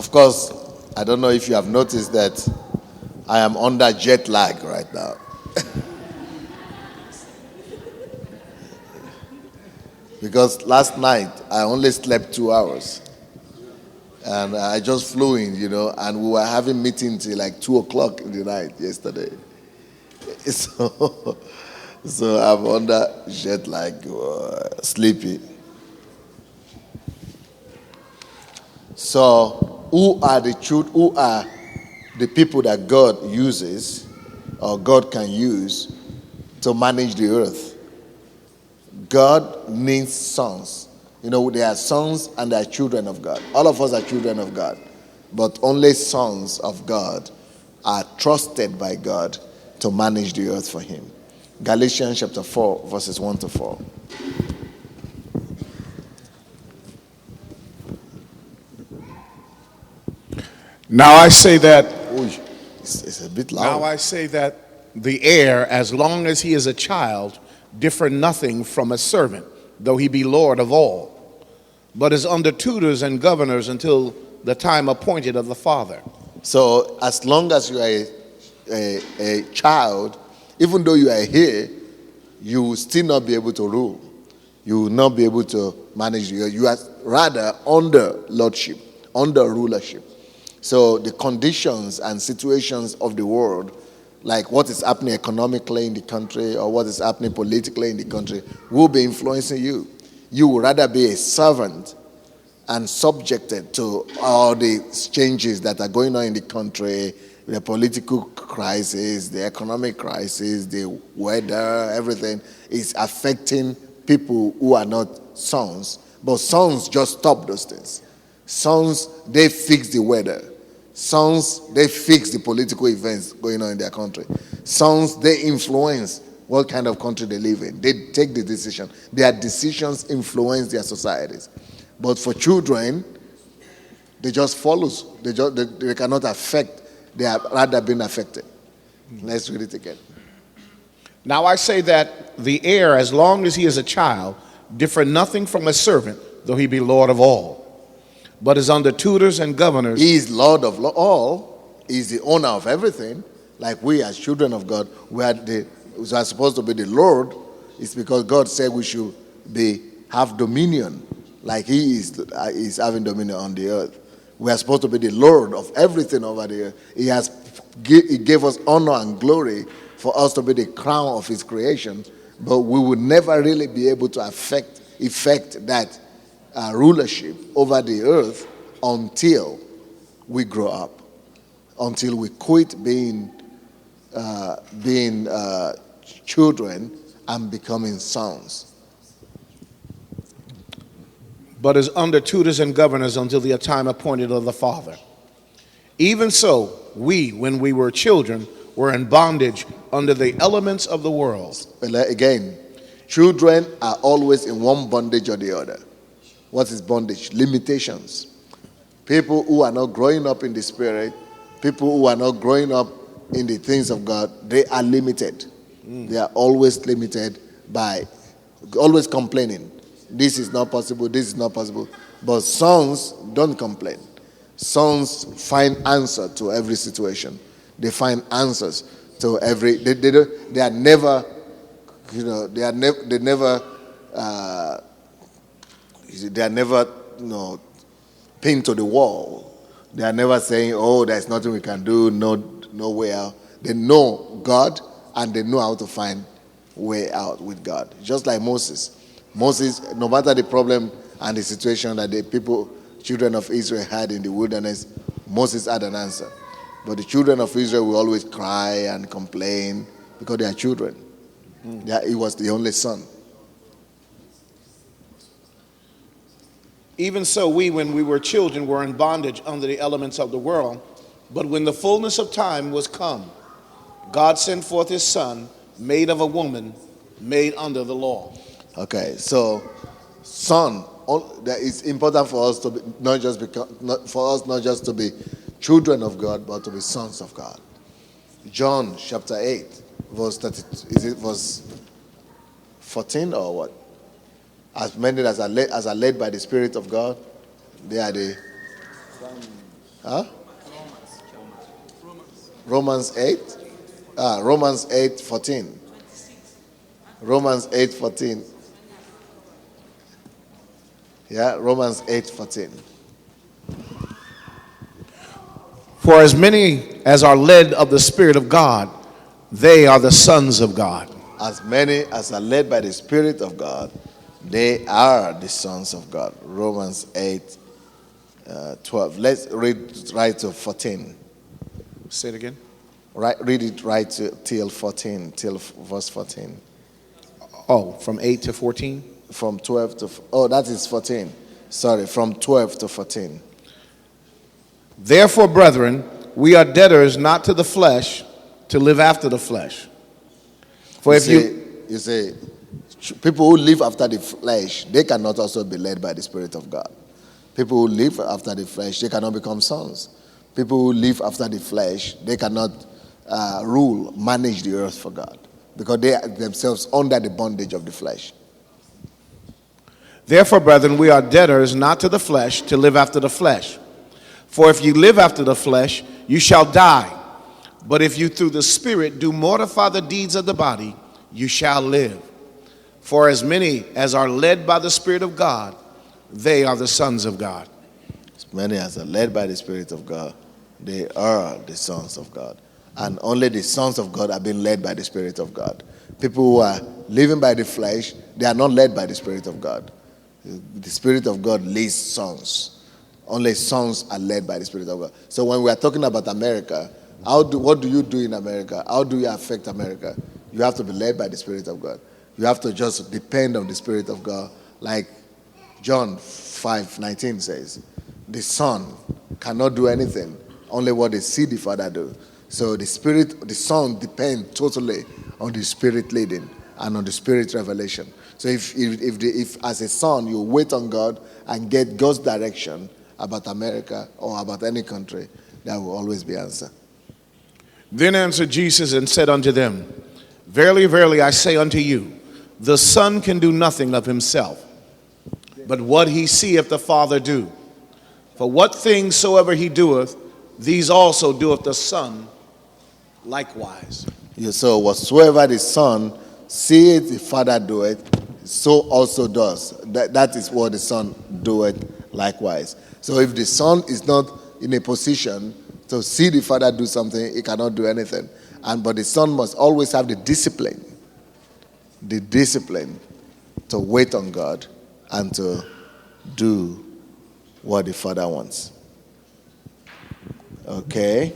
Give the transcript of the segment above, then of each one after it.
Of course, I don't know if you have noticed that I am under jet lag right now. Because last night I only slept 2 hours. And I just flew in, and we were having meeting till like 2 o'clock in the night yesterday. So I'm under jet lag, sleepy. So who are the people that God uses or God can use to manage the earth? God needs sons. There are sons and there are children of God. All of us are children of God. But only sons of God are trusted by God to manage the earth for him. Galatians chapter 4, verses 1 to 4. Now I say that It's a bit loud. Now I say that the heir, as long as he is a child, differ nothing from a servant, though he be Lord of all, but is under tutors and governors until the time appointed of the father. So as long as you are a child, even though you are here, you will still not be able to rule. You will not be able to manage. You are rather under lordship, under rulership. So the conditions and situations of the world, like what is happening economically in the country or what is happening politically in the country, will be influencing you. You would rather be a servant and subjected to all the changes that are going on in the country, the political crisis, the economic crisis, the weather, everything is affecting people who are not sons. But sons just stop those things. Sons, they fix the weather. Sons, they fix the political events going on in their country. Sons, they influence what kind of country they live in. They take the decision. Their decisions influence their societies. But for children, they just follow. They cannot affect. They are rather being affected. Let's read it again. Now I say that the heir, as long as he is a child, differ nothing from a servant, though he be Lord of all, but is under tutors and governors. He is Lord of all. He is the owner of everything. Like we as children of God, we are supposed to be the Lord. It's because God said we should have dominion, like he is having dominion on the earth. We are supposed to be the Lord of everything over the earth. He gave us honor and glory for us to be the crown of his creation, but we will never really be able to effect that rulership over the earth until we grow up, until we quit being children and becoming sons. But is under tutors and governors until the time appointed of the Father. Even so, we, when we were children, were in bondage under the elements of the world. Again, children are always in one bondage or the other. What is bondage? Limitations. People who are not growing up in the Spirit, people who are not growing up in the things of God, they are limited. They are always limited by, always complaining. This is not possible, this is not possible. But sons don't complain. Sons find answer to every situation. They find answers to every, they are never, they are never pinned to the wall. They are never saying, oh, there's nothing we can do, no way out. They know God and they know how to find way out with God. Just like Moses. Moses, no matter the problem and the situation that the children of Israel had in the wilderness, Moses had an answer. But the children of Israel will always cry and complain because they are children. He was the only son. Even so, we, when we were children, were in bondage under the elements of the world. But when the fullness of time was come, God sent forth his Son, made of a woman, made under the law. Okay, so son, that is important for us to be not just to be children of God, but to be sons of God. John chapter 8, verse 30, is it verse 14 or what? As many as are led by the Spirit of God, they are the Huh? Romans 8? Romans 8:14. Romans 8:14. Yeah, Romans 8:14. For as many as are led of the Spirit of God, they are the sons of God. As many as are led by the Spirit of God, they are the sons of God. Romans 8:12. Let's read right to 14. Say it again. Read it right till 14, till verse 14. Oh, from 8 to 14? From 12 to, oh, that is 14. Sorry, from 12 to 14. Therefore, brethren, we are debtors not to the flesh to live after the flesh. For You say, people who live after the flesh, they cannot also be led by the Spirit of God. People who live after the flesh, they cannot become sons. People who live after the flesh, they cannot manage the earth for God, because they are themselves under the bondage of the flesh. Therefore, brethren, we are debtors not to the flesh to live after the flesh. For if you live after the flesh, you shall die. But if you through the Spirit do mortify the deeds of the body, you shall live. For as many as are led by the Spirit of God, they are the sons of God. As many as are led by the Spirit of God, they are the sons of God. And only the sons of God are being led by the Spirit of God. People who are living by the flesh, they are not led by the Spirit of God. The Spirit of God leads sons. Only sons are led by the Spirit of God. So when we are talking about America, what do you do in America? How do you affect America? You have to be led by the Spirit of God. You have to just depend on the Spirit of God. Like John 5:19 says, the Son cannot do anything, only what they see the Father do. So the Son depends totally on the Spirit leading and on the Spirit revelation. So if as a son you wait on God and get God's direction about America or about any country, there will always be answer. Then answered Jesus and said unto them, Verily, verily, I say unto you, the Son can do nothing of himself, but what he seeth the Father do. For what things soever he doeth, these also doeth the Son likewise. So whatsoever the Son seeth the Father doeth, so also does. That is what the Son doeth likewise. So if the Son is not in a position to see the Father do something, he cannot do anything. But the Son must always have the discipline to wait on God and to do what the Father wants. Okay?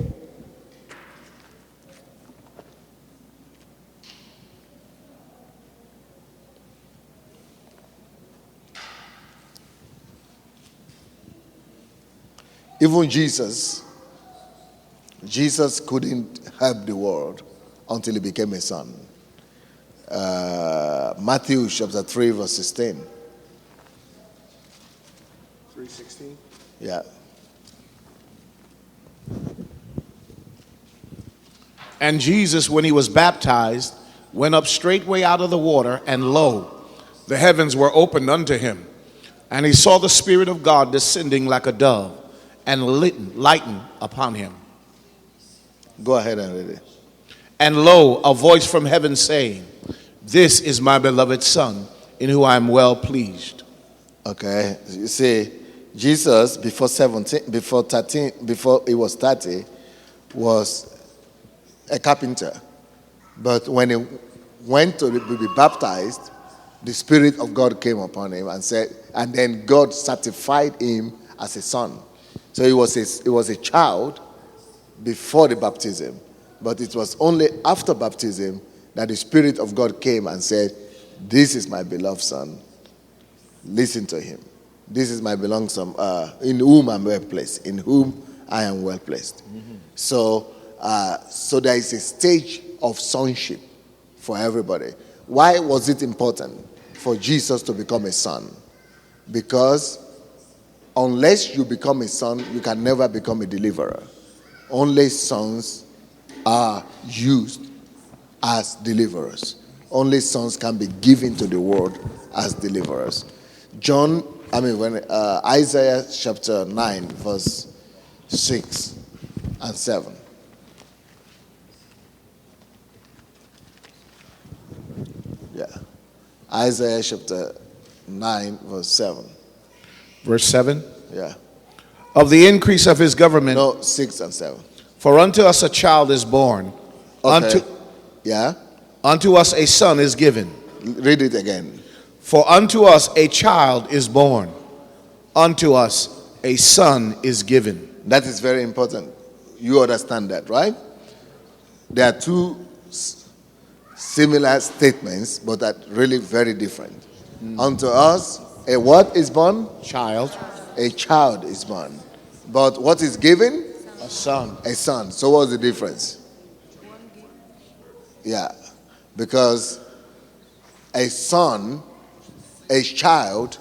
Even Jesus couldn't help the world until he became a son. Matthew chapter 3 verse 16. 3:16. Yeah. And Jesus, when he was baptized, went up straightway out of the water, and lo, the heavens were opened unto him. And he saw the Spirit of God descending like a dove and lighten upon him. Go ahead and read it. And lo, a voice from heaven saying, This is my beloved Son, in whom I am well pleased. Okay. You see, Jesus before he was 30, was a carpenter. But when he went to be baptized, the Spirit of God came upon him and then God certified him as a son. So he was a child before the baptism, but it was only after baptism that the Spirit of God came and said, This is my beloved Son, listen to him. This is my beloved Son, in whom I am well placed. In whom I am well placed. Mm-hmm. So there is a stage of sonship for everybody. Why was it important for Jesus to become a son? Because unless you become a son, you can never become a deliverer. Only sons are used as deliverers. Only sons can be given to the world as deliverers. Isaiah chapter 9, verse 6 and 7. Yeah. Isaiah chapter 9, verse 7. Verse 7. Yeah. Of the increase of his government. No, 6 and 7. For unto us a child is born. Okay. Yeah. Unto us a son is given. Read it again. For unto us a child is born. Unto us a son is given. That is very important. You understand that, right? There are two similar statements, but are really very different. Unto us, a what is born? Child. A child is born. But what is given? A son. A son. So what's the difference? Yeah. Because a son, a child,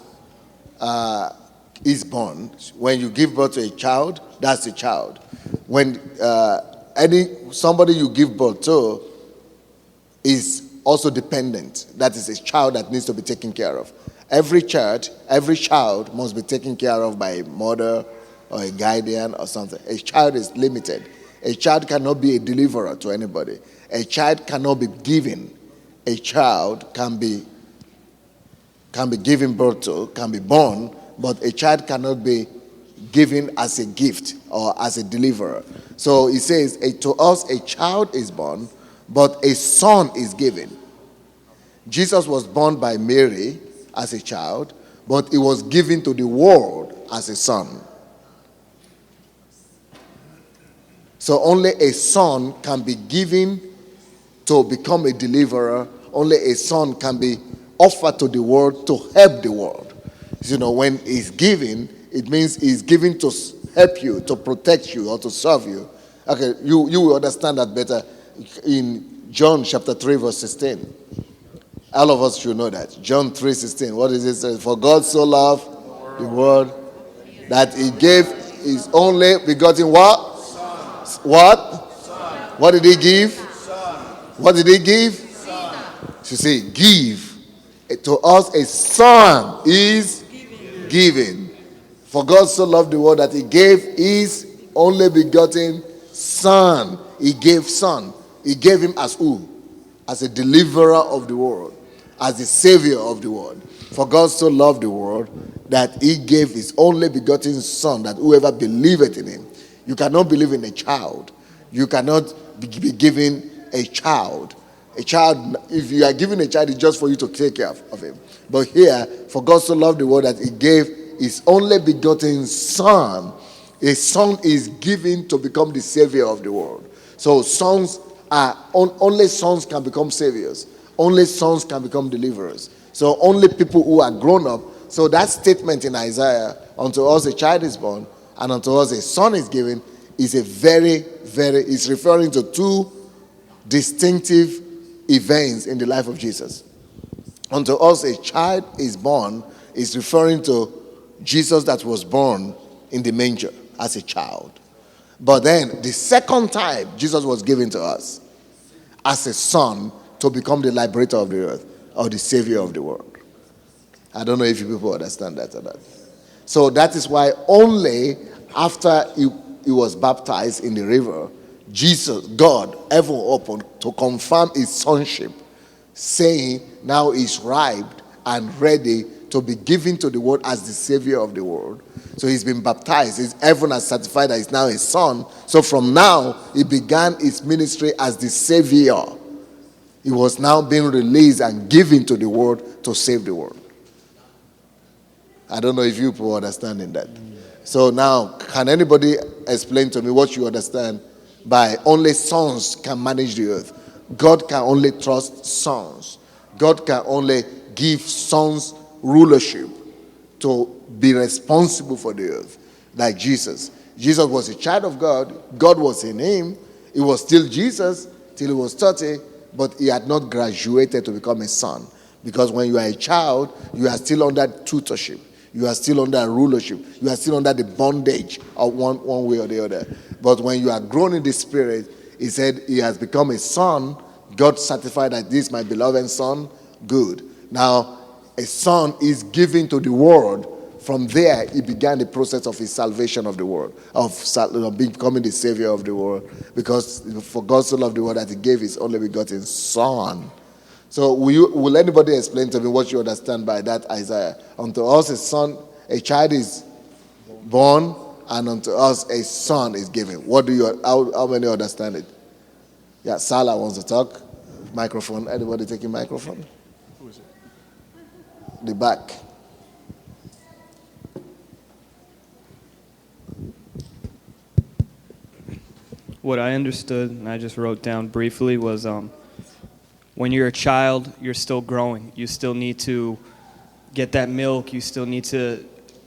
is born. When you give birth to a child, that's a child. When somebody you give birth to is also dependent. That is a child that needs to be taken care of. Every child must be taken care of by a mother or a guardian or something. A child is limited. A child cannot be a deliverer to anybody. A child cannot be given. A child can be given birth to, can be born, but a child cannot be given as a gift or as a deliverer. So he says, to us a child is born, but a son is given. Jesus was born by Mary as a child, but he was given to the world as a son. So only a son can be given to become a deliverer. Only a son can be offered to the world to help the world. You know, when he's given, it means he's given to help you, to protect you, or to serve you. Okay, you will understand that better in John chapter 3, verse 16. All of us should know that. John 3:16. What is it say? For God so loved the world that he gave his only begotten what? Son. What? Son. What did he give? Son. What did he give? Son. You see, give. To us a son is given. For God so loved the world that he gave his only begotten son. He gave son. He gave him as who? As a deliverer of the world. As the savior of the world. For God so loved the world that he gave his only begotten son, that whoever believeth in him. You cannot believe in a child. You cannot be given a child. A child, if you are given a child, it's just for you to take care of him. But here, for God so loved the world that he gave his only begotten son. A son is given to become the savior of the world. So only sons can become saviors. Only sons can become deliverers. So only people who are grown up. So that statement in Isaiah, unto us a child is born, and unto us a son is given, is is referring to two distinctive events in the life of Jesus. Unto us a child is born is referring to Jesus that was born in the manger as a child. But then the second time Jesus was given to us as a son to become the liberator of the earth or the savior of the world. I don't know if you people understand that or not. So that is why only after he was baptized in the river, Jesus, God, heaven opened to confirm his sonship, saying now he's ripe and ready to be given to the world as the savior of the world. So he's been baptized. Heaven has certified that he's now a son. So from now, he began his ministry as the savior. He was now being released and given to the world to save the world. I don't know if you people are understanding that. So now, can anybody explain to me what you understand by only sons can manage the earth? God can only trust sons. God can only give sons rulership to be responsible for the earth. Like Jesus. Jesus was a child of God. God was in him. He was still Jesus till he was 30, but he had not graduated to become a son. Because when you are a child, you are still under tutorship. You are still under rulership. You are still under the bondage of one way or the other. But when you are grown in the spirit, he said he has become a son. God certified that this is my beloved son. Good. Now, a son is given to the world from there, he began the process of his salvation of the world, of becoming the savior of the world. Because for God so loved the world that he gave his only begotten Son. So will anybody explain to me what you understand by that, Isaiah? Unto us a child is born, and unto us a son is given. How many understand it? Yeah, Salah wants to talk. Microphone. Anybody taking microphone? Who is it? The back. What I understood, and I just wrote down briefly, was when you're a child, you're still growing. You still need to get that milk. You still need to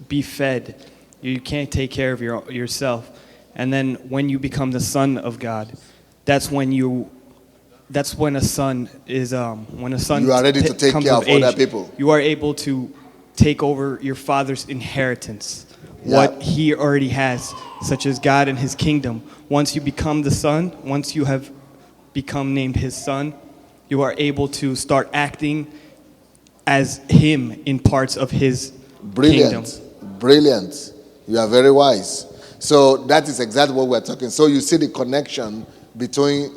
be fed. You can't take care of yourself. And then when you become the son of God, that's when a son is when a son you are ready to take comes care of age, other people. You are able to take over your father's inheritance, Yeah. what he already has, such as God and his kingdom. Once you become the son, once you have become named his son, you are able to start acting as him in parts of his kingdom. Brilliant. You are very wise. So that is exactly what we're talking. So you see the connection between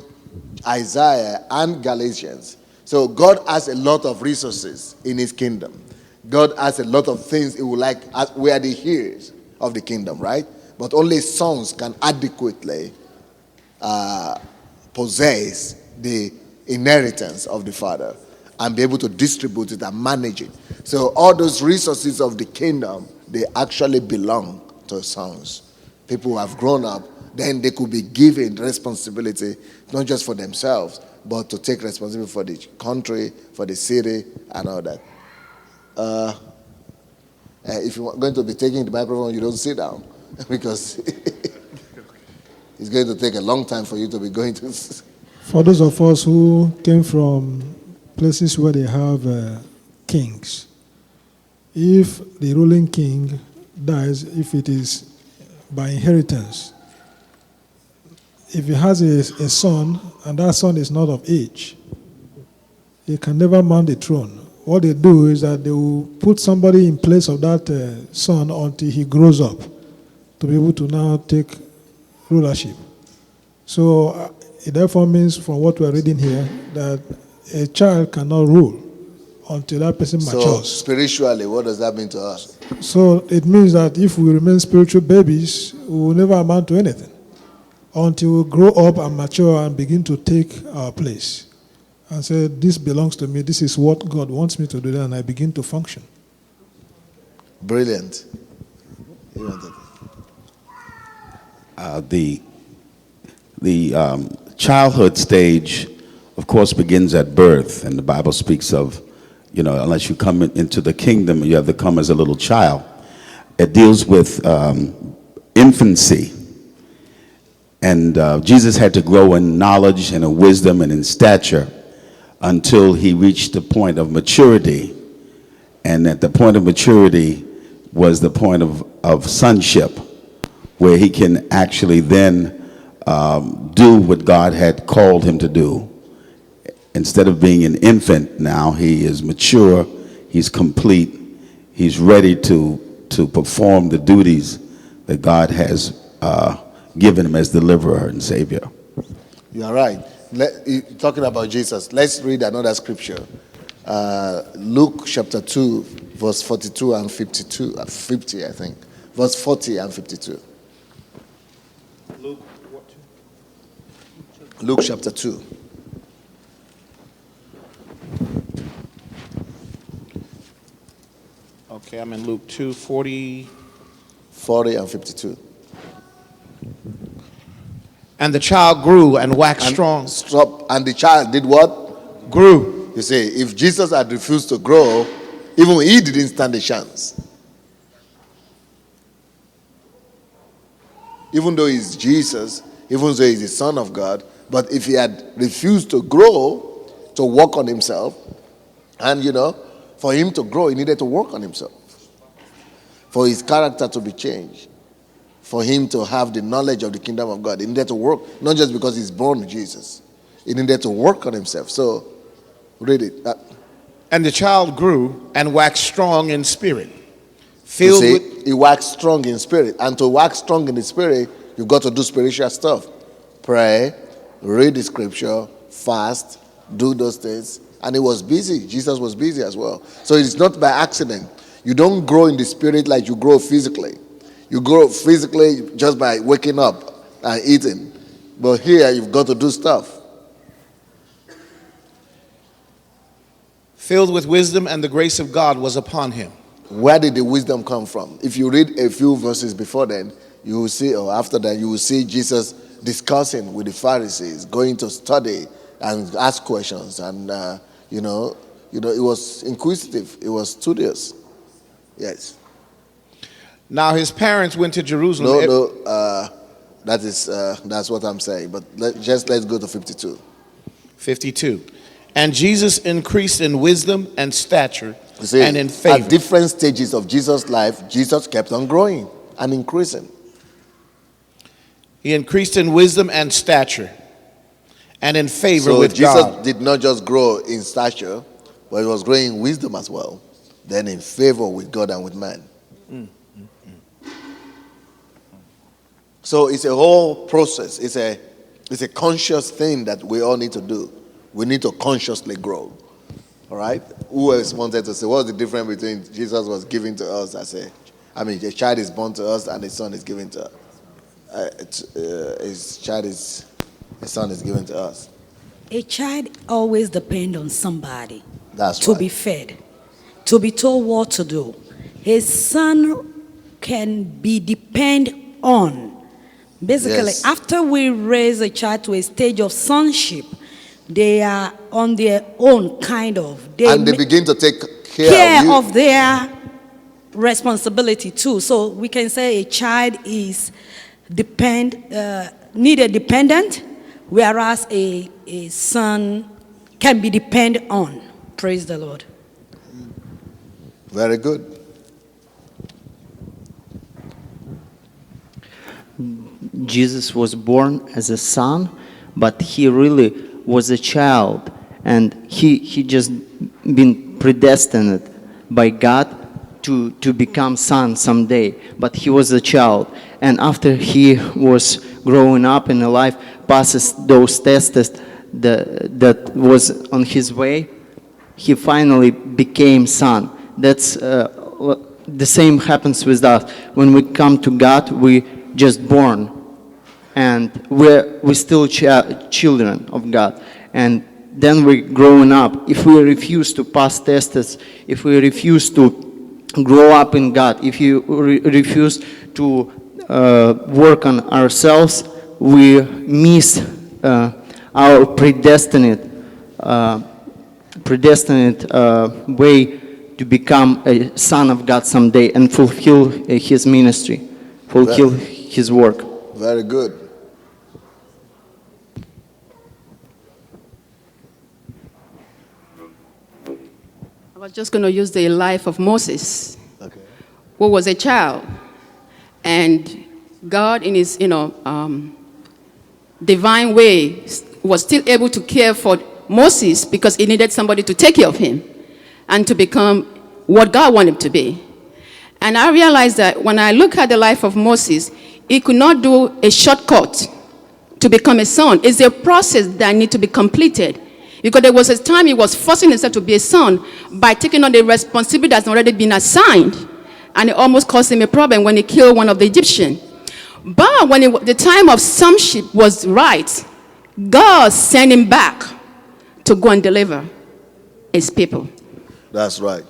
Isaiah and Galatians. So God has a lot of resources in his kingdom. God has a lot of things he would like. We are the heirs of the kingdom, right? But only sons can adequately possess the inheritance of the Father and be able to distribute it and manage it. So all those resources of the kingdom, they actually belong to sons. People who have grown up, then they could be given responsibility, not just for themselves, but to take responsibility for the country, for the city, and all that. If you're going to be taking the microphone, you don't sit down, because it's going to take a long time for you to be going to. For those of us who came from places where they have kings, if the ruling king dies, if it is by inheritance, if he has a son and that son is not of age, he can never mount the throne. What they do is that they will put somebody in place of that son until he grows up to be able to now take rulership. So it therefore means, from what we are reading here, that a child cannot rule until that person matures. So spiritually, what does that mean to us? So it means that if we remain spiritual babies, we will never amount to anything until we grow up and mature and begin to take our place and say, this belongs to me, this is what God wants me to do, and I begin to function. Brilliant. The childhood stage, of course, begins at birth, and the Bible speaks of, unless you come into the kingdom, you have to come as a little child. It deals with infancy, and Jesus had to grow in knowledge and in wisdom and in stature until he reached the point of maturity. And at the point of maturity was the point of sonship, where he can actually then do what God had called him to do. Instead of being an infant, now he is mature, he's complete, he's ready to perform the duties that God has given him as deliverer and savior. You are right. Talking about Jesus, let's read another scripture. Luke chapter 2, verse 42 and 52, 50, I think. Verse 40 and 52. Luke chapter 2. Okay, I'm in Luke 2, 40 and 52. And the child grew and waxed strong. And the child did what? Grew. You see, if Jesus had refused to grow, even he didn't stand a chance. Even though he's Jesus, even though he's the Son of God, but if he had refused to grow, to work on himself, and for him to grow, he needed to work on himself. For his character to be changed. For him to have the knowledge of the kingdom of God. He needed to work, not just because he's born with Jesus. He needed to work on himself. So, read it. And the child grew and waxed strong in spirit, Filled You with see, he wax strong in spirit. And to wax strong in the spirit, you've got to do spiritual stuff. Pray, read the scripture, fast, do those things. And he was busy. Jesus was busy as well. So it's not by accident. You don't grow in the spirit like you grow physically. You grow physically just by waking up and eating. But here you've got to do stuff. filled with wisdom, and the grace of God was upon him. Where did the wisdom come from? If you read a few verses before then, you will see, or after that, you will see Jesus discussing with the Pharisees, going to study and ask questions. And, it was inquisitive. It was studious. Yes. Now his parents went to Jerusalem. That's what I'm saying. But let's go to 52. 52. And Jesus increased in wisdom and stature You see, and in favor. at different stages of Jesus' life, Jesus kept on growing and increasing. He increased in wisdom and stature and in favor So with Jesus God. did not just grow in stature, but he was growing in wisdom as well. Then in favor with God and with man. So it's a whole process. It's a conscious thing that we all need to do. We need to consciously grow. All right? Who else wanted to say, what's the difference between Jesus was giving to us a child is born to us and a son is given to us. A son is given to us. A child always depends on somebody That's to right. be fed, to be told what to do. His son can be depended on. Basically, Yes. after we raise a child to a stage of sonship, they are on their own, kind of. And they ma- begin to take care care of you. of their responsibility too. So we can say a child is needed dependent, whereas a son can be depended on. Praise the Lord. Very good. Jesus was born as a son, but he really was a child, and he just been predestined by God to become son someday. But he was a child, and after he was growing up in life, passes those tests that was on his way, he finally became son. That's the same happens with us. When we come to God, we just born, and we're still children of God, and then we're growing up. If we refuse to pass tests, if we refuse to grow up in God, if you refuse to work on ourselves, we miss our predestined way to become a son of God someday and fulfill his ministry, fulfill his work. Very good. I was just going to use the life of Moses, Okay. who was a child, and God, in His divine way, was still able to care for Moses because He needed somebody to take care of him and to become what God wanted him to be. And I realized that when I look at the life of Moses, he could not do a shortcut to become a son. It's a process that needs to be completed. Because there was a time he was forcing himself to be a son by taking on the responsibility that's already been assigned. And it almost caused him a problem when he killed one of the Egyptians. But when the time of sonship was right, God sent him back to go and deliver his people. That's right.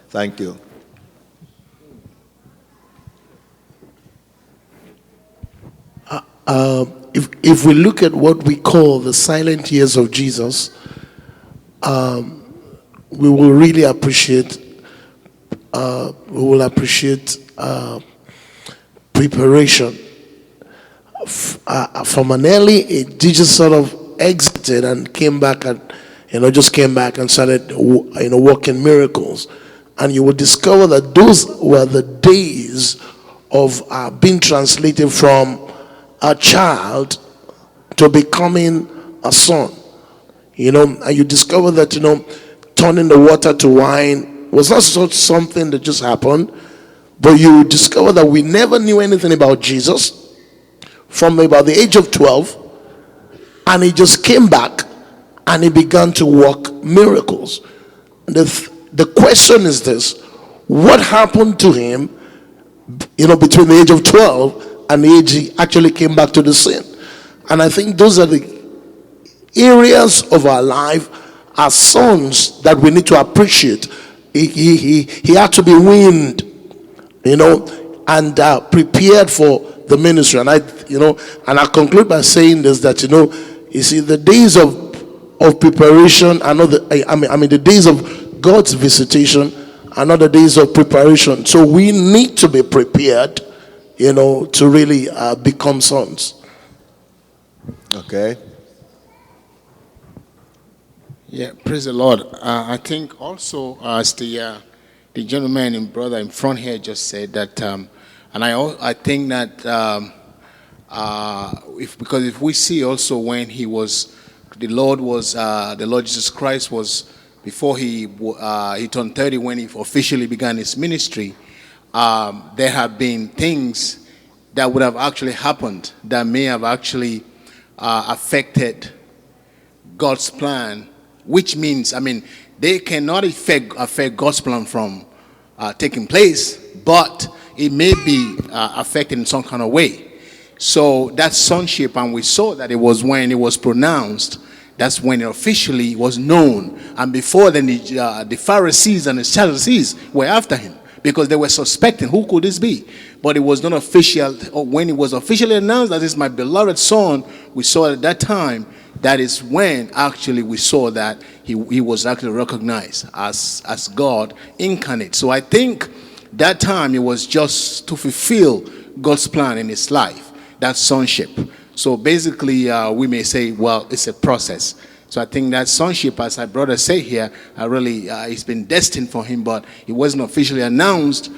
Thank you. If we look at what we call the silent years of Jesus, we will really appreciate preparation. From an early age, Jesus sort of exited and came back and just came back and started working miracles, and you will discover that those were the days of being translated from a child to becoming a son. And you discover that turning the water to wine was not something that just happened, But you discover that we never knew anything about Jesus from about the age of 12, and he just came back and he began to work miracles. The question is this: what happened to him, between the age of 12 and the age he actually came back to the scene? And I think those are the areas of our life as sons that we need to appreciate. He had to be weaned, and prepared for the ministry. And I conclude by saying this, that you see, the days of preparation are not the days of God's visitation are not the days of preparation. So we need to be prepared, to really become sons. Okay. Yeah, praise the Lord. I think also, as the gentleman and brother in front here just said that, and I think that because if we see also when the Lord Jesus Christ was, before he turned 30, when he officially began his ministry, there have been things that would have actually happened that may have actually affected God's plan, which means, they cannot affect God's plan from taking place, but it may be affected in some kind of way. So that sonship, and we saw that it was when it was pronounced, that's when it officially was known. And before then, the Pharisees and the Sadducees were after him, because they were suspecting, who could this be? But it was not official. When it was officially announced that this is my beloved son, we saw at that time, that is when actually we saw that he was actually recognized as God incarnate. So I think that time it was just to fulfill God's plan in his life, that sonship. So basically we may say, well, it's a process. So I think that sonship, as our brother say here, really it's been destined for him, but it wasn't officially announced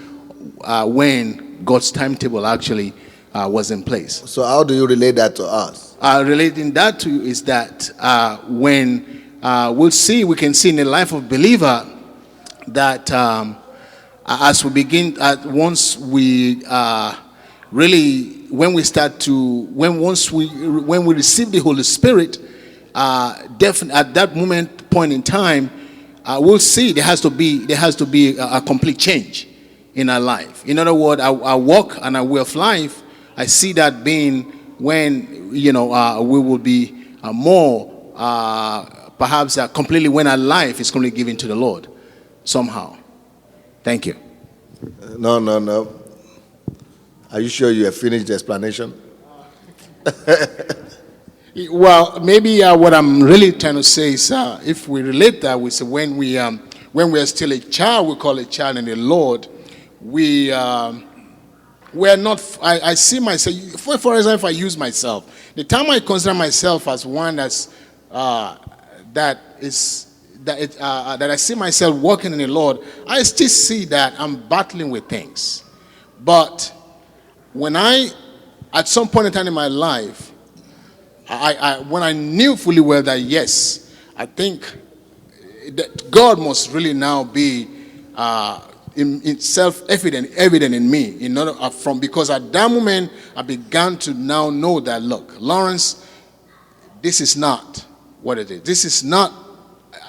when God's timetable actually was in place. So how do you relate that to us? Relating that to you is that when we can see in the life of believer that as we begin, once we really, when we receive the Holy Spirit, definitely at that point in time, we'll see there has to be a complete change in our life. In other words, our walk and our way of life, I see that being when we will be more perhaps completely, when our life is completely given to the Lord somehow. Thank you. No. Are you sure you have finished the explanation? Well, maybe what I'm really trying to say is, if we relate that, we say when we are still a child, we call a child in the Lord. We are not. I see myself. For example, if I use myself, the time I consider myself as one that I see myself walking in the Lord, I still see that I'm battling with things. But when at some point in time in my life, when I knew fully well that yes, I think that God must really now be in self-evident in me. Because at that moment I began to now know that, look, Lawrence, this is not what it is. This is not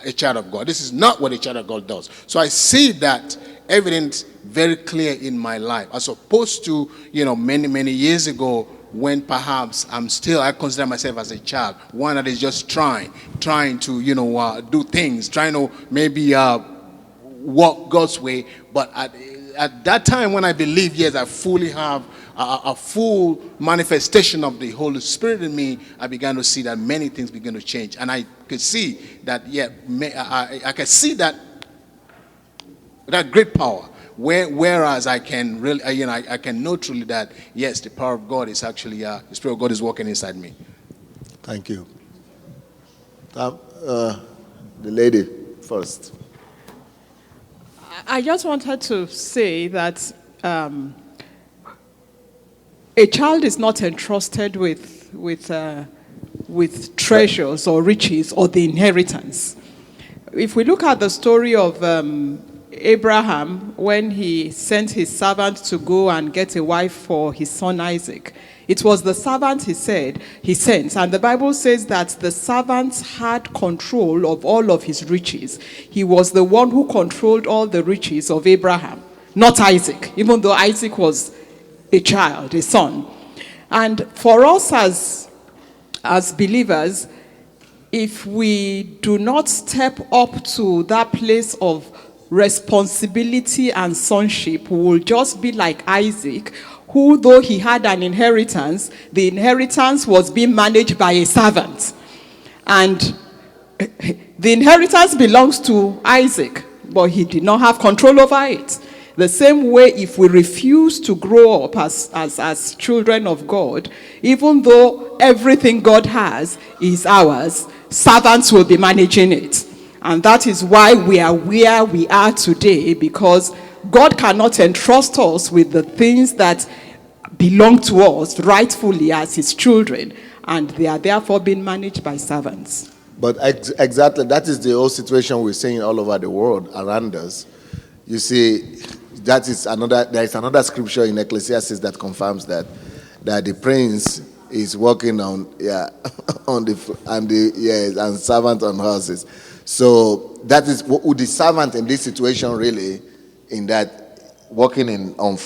a child of God. This is not what a child of God does. So I see that evidence very clear in my life, as opposed to many years ago, when perhaps I consider myself as a child, one that is just trying to do things, trying to maybe walk God's way. But at that time when I believe, yes, I fully have a full manifestation of the Holy Spirit in me, I began to see that many things began to change. And I could see that, I can see that great power. Whereas I can really, I can know truly that, yes, the power of God is actually, the Spirit of God is working inside me. Thank you. The lady first. I just wanted to say that a child is not entrusted with treasures or riches or the inheritance. If we look at the story of Abraham, when he sent his servant to go and get a wife for his son Isaac, it was the servant he sent. And the Bible says that the servant had control of all of his riches. He was the one who controlled all the riches of Abraham, not Isaac, even though Isaac was a child, a son. And for us as believers, if we do not step up to that place of responsibility and sonship, we will just be like Isaac, who, though he had an inheritance, the inheritance was being managed by a servant. And the inheritance belongs to Isaac, but he did not have control over it. The same way, if we refuse to grow up as children of God, even though everything God has is ours, servants will be managing it. And that is why we are where we are today, because God cannot entrust us with the things that belong to us rightfully as his children, and they are therefore being managed by servants. But exactly, that is the whole situation we're seeing all over the world around us. You see, there is another scripture in Ecclesiastes that confirms that the prince is working on and servant on horses. So that is what the servant in this situation really, in that working on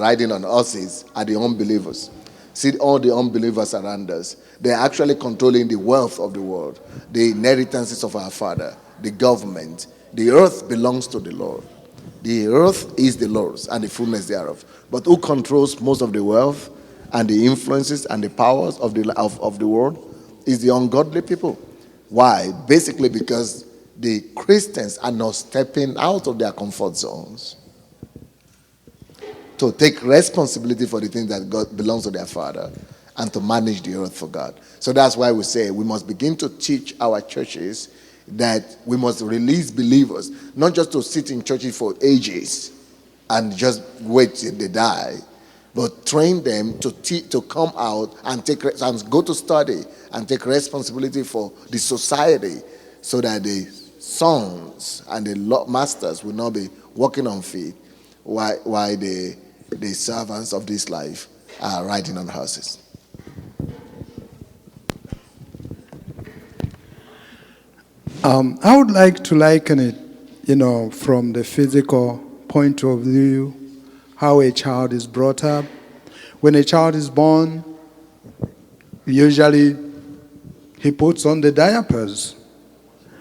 riding on horses, are the unbelievers. See all the unbelievers around us. They're actually controlling the wealth of the world, the inheritances of our Father, the government. The earth belongs to the Lord. The earth is the Lord's and the fullness thereof. But who controls most of the wealth and the influences and the powers of the world is the ungodly people. Why? Basically because the Christians are not stepping out of their comfort zones to take responsibility for the things that God belongs to their Father and to manage the earth for God. So that's why we say we must begin to teach our churches that we must release believers, not just to sit in churches for ages and just wait till they die, but train them to come out and and go to study and take responsibility for the society, so that the sons and the masters will not be walking on feet while the servants of this life are riding on horses. I would like to liken it, from the physical point of view, how a child is brought up. When a child is born, usually he puts on the diapers.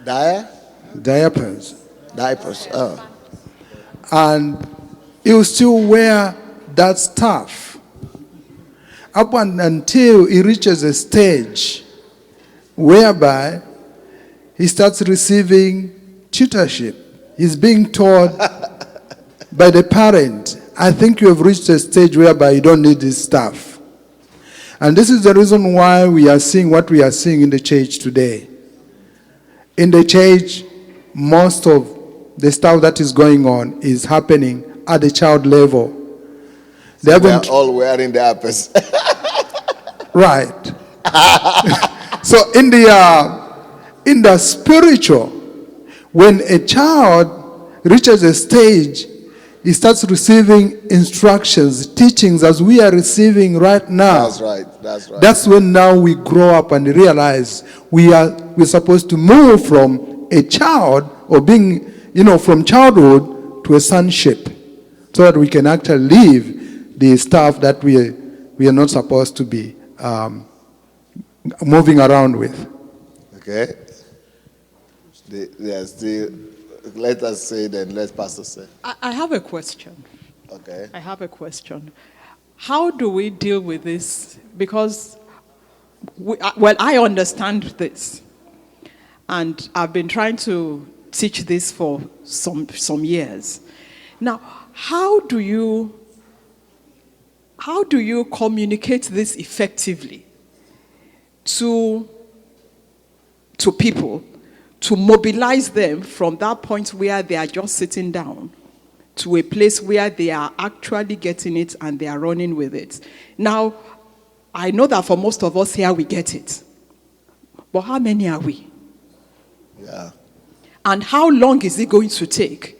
Diapers. Diapers, oh. And he will still wear that stuff up until he reaches a stage whereby he starts receiving tutorship. He's being taught by the parent, I think you have reached a stage whereby you don't need this stuff. And this is the reason why we are seeing what we are seeing in the church today. In the church, most of the stuff that is going on is happening at the child level. They are all wearing diapers. Right. So in the spiritual, when a child reaches a stage, he starts receiving instructions, teachings, as we are receiving right now. That's right. That's when now we grow up and realize we're supposed to move from a child, or being, from childhood to a sonship, so that we can actually leave the stuff that we are not supposed to be moving around with. Okay. Let us say then, let Pastor say. I have a question. Okay. I have a question. How do we deal with this? Because, I understand this. And I've been trying to teach this for some years. Now, how do you communicate this effectively to people, to mobilize them from that point where they are just sitting down to a place where they are actually getting it and they are running with it? Now, I know that for most of us here, we get it. But how many are we? Yeah. And how long is it going to take?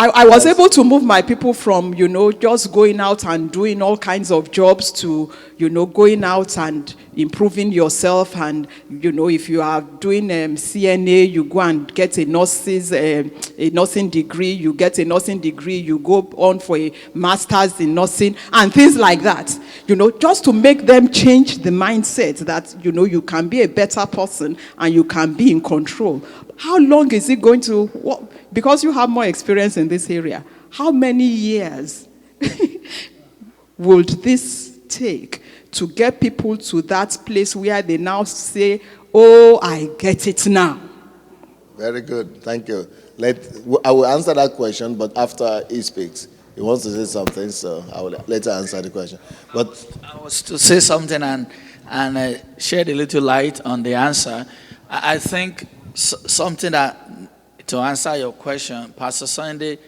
I was able to move my people from, just going out and doing all kinds of jobs to, going out and improving yourself. And, if you are doing CNA, you go and get a nursing degree, you get a nursing degree, you go on for a master's in nursing and things like that, just to make them change the mindset that, you can be a better person and you can be in control. How long is it going to, because you have more experience in this area, how many years would this take to get people to that place where they now say, oh, I get it now? Very good. Thank you. I will answer that question, but after he speaks. He wants to say something, so I will later answer the question. But I was to say something and shed a little light on the answer. I think something that, to answer your question, Pastor Sunday,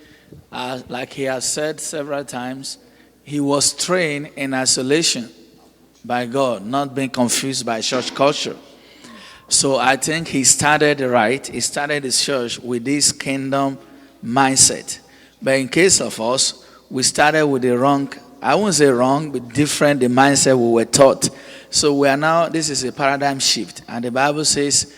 like he has said several times, he was trained in isolation by God, not being confused by church culture. So I think he started right. He started his church with this kingdom mindset. But in case of us, we started with the wrong, I won't say wrong, but different, the mindset we were taught. So we are now, this is a paradigm shift. And the Bible says,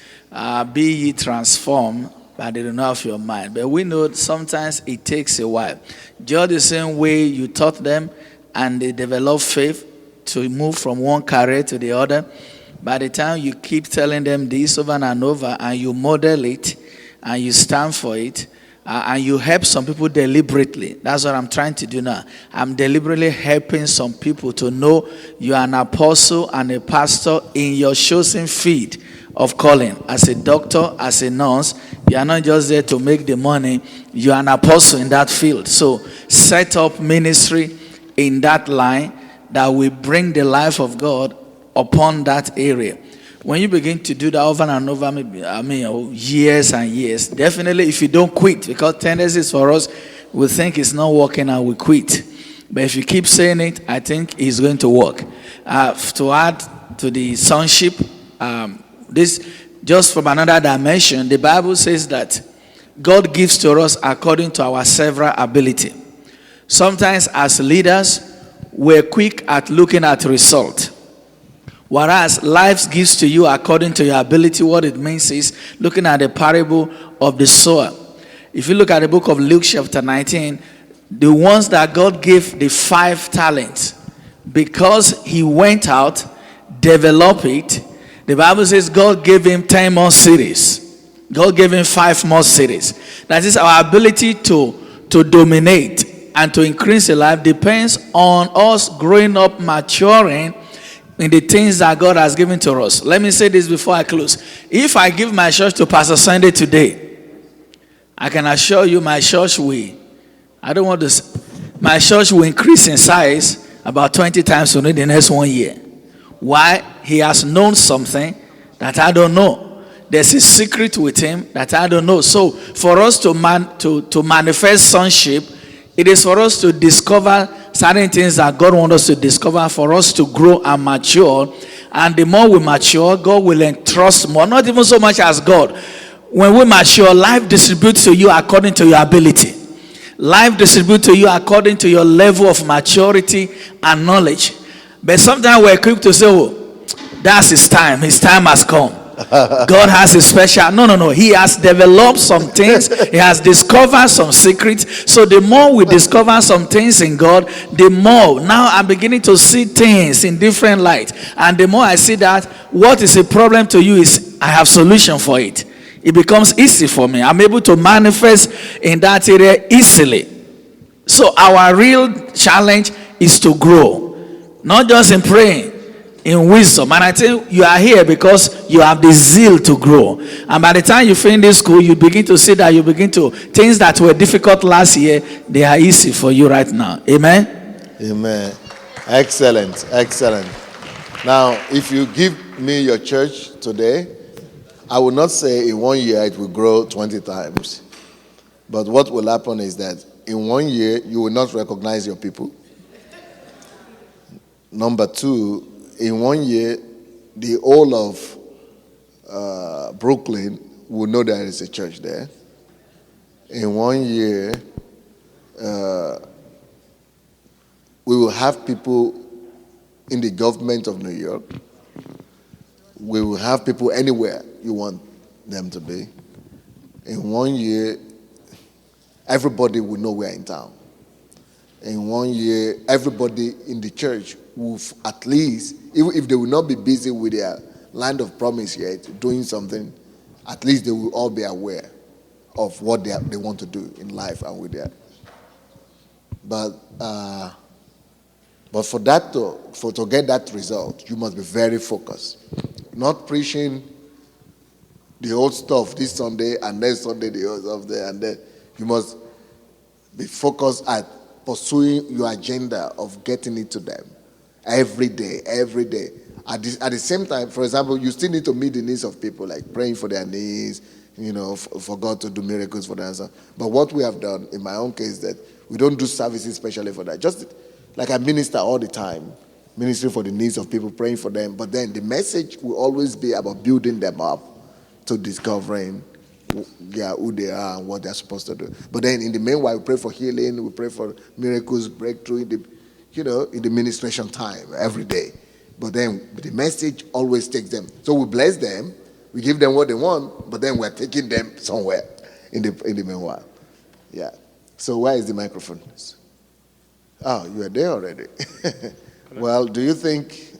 be ye transformed by the renewal of your mind. But we know sometimes it takes a while. Just the same way you taught them and they develop faith to move from one career to the other. By the time you keep telling them this over and over and you model it and you stand for it, and you help some people deliberately. That's what I'm trying to do now. I'm deliberately helping some people to know you are an apostle and a pastor in your chosen field of calling. As a doctor, as a nurse, you are not just there to make the money. You are an apostle in that field. So set up ministry in that line that will bring the life of God upon that area. When you begin to do that over and over, years and years, definitely if you don't quit, because tendencies for us, we think it's not working and we quit. But if you keep saying it, I think it's going to work. To add to the sonship, this just from another dimension, the Bible says that God gives to us according to our several ability. Sometimes as leaders, we're quick at looking at result. Whereas life gives to you according to your ability. What it means is looking at the parable of the sower. If you look at the book of Luke chapter 19, the ones that God gave the 5 talents, because he went out, developed it, the Bible says God gave him 10 more cities. God gave him 5 more cities. That is, our ability to dominate and to increase in life depends on us growing up, maturing in the things that God has given to us. Let me say this before I close. If I give my church to Pastor Sunday today, I can assure you my church will, my church will increase in size about 20 times within the next 1 year. Why? He has known something that I don't know. There's a secret with him that I don't know. So for us to manifest sonship, it is for us to discover certain things that God wants us to discover, for us to grow and mature. And the more we mature, God will entrust more. Not even so much as God. When we mature, life distributes to you according to your ability. Life distributes to you according to your level of maturity and knowledge. But sometimes we're quick to say, oh, that's his time. His time has come. God has a special. No. He has developed some things. He has discovered some secrets. So the more we discover some things in God, the more now I'm beginning to see things in different light. And the more I see that, what is a problem to you is I have solution for it. It becomes easy for me. I'm able to manifest in that area easily. So our real challenge is to grow, not just in praying, in wisdom. And I think you are here because you have the zeal to grow. And by the time you finish this school, you begin to see that things that were difficult last year, they are easy for you right now. Amen? Amen. Excellent. Now, if you give me your church today, I will not say in 1 year it will grow 20 times. But what will happen is that in 1 year, you will not recognize your people. Number 2, in 1 year, the whole of Brooklyn will know there is a church there. In 1 year, we will have people in the government of New York. We will have people anywhere you want them to be. In 1 year, everybody will know we're in town. In 1 year, everybody in the church will at least, even if they will not be busy with their land of promise yet, doing something, at least they will all be aware of what they want to do in life and with their. But for that to get that result, you must be very focused. Not preaching the old stuff this Sunday and next Sunday the old stuff there, and then you must be focused at pursuing your agenda of getting it to them every day. At the same time, for example, you still need to meet the needs of people, like praying for their needs, for God to do miracles for them. But what we have done, in my own case, that we don't do services specially for that. Just like I minister all the time, ministering for the needs of people, praying for them. But then the message will always be about building them up to discovering who they are and what they're supposed to do. But then in the meanwhile, we pray for healing, we pray for miracles, breakthrough in the ministration time every day. But then the message always takes them. So we bless them, we give them what they want, but then we're taking them somewhere in the meanwhile. Yeah. So where is the microphone? Oh, you are there already. Well, do you think,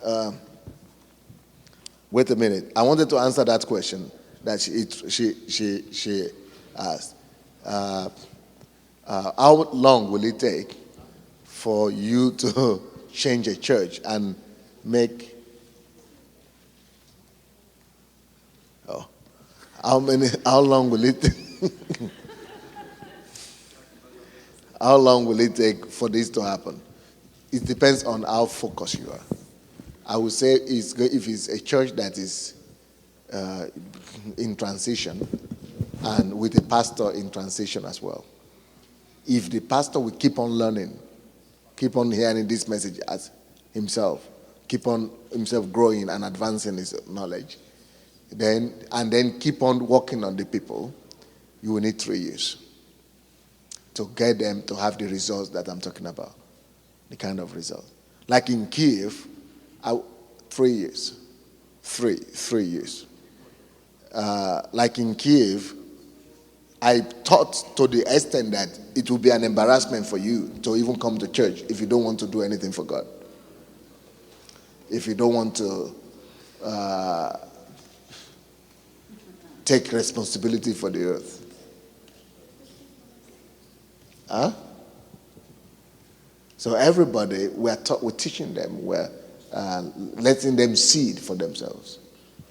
wait a minute. I wanted to answer that question that she asked. How long will it take for you to change a church and make, how long will it how long will it take for this to happen? It depends on how focused you are. I would say if it's a church that is in transition and with a pastor in transition as well. If the pastor will keep on learning, keep on hearing this message as himself, keep on himself growing and advancing his knowledge, then keep on working on the people, you will need 3 years to get them to have the results that I'm talking about, the kind of results. Like in Kiev, 3 years. 3 years. Like in Kiev, I thought to the extent that it would be an embarrassment for you to even come to church if you don't want to do anything for God. If you don't want to take responsibility for the earth. Huh? So everybody, we're teaching them, we're letting them see it for themselves.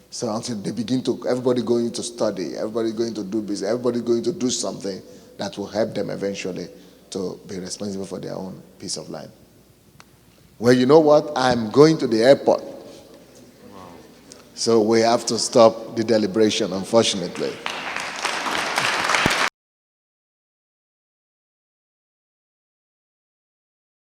So until they begin to, everybody going to study, everybody going to do business, everybody going to do something that will help them eventually to be responsible for their own peace of life. Well, you know what? I'm going to the airport. So we have to stop the deliberation, unfortunately.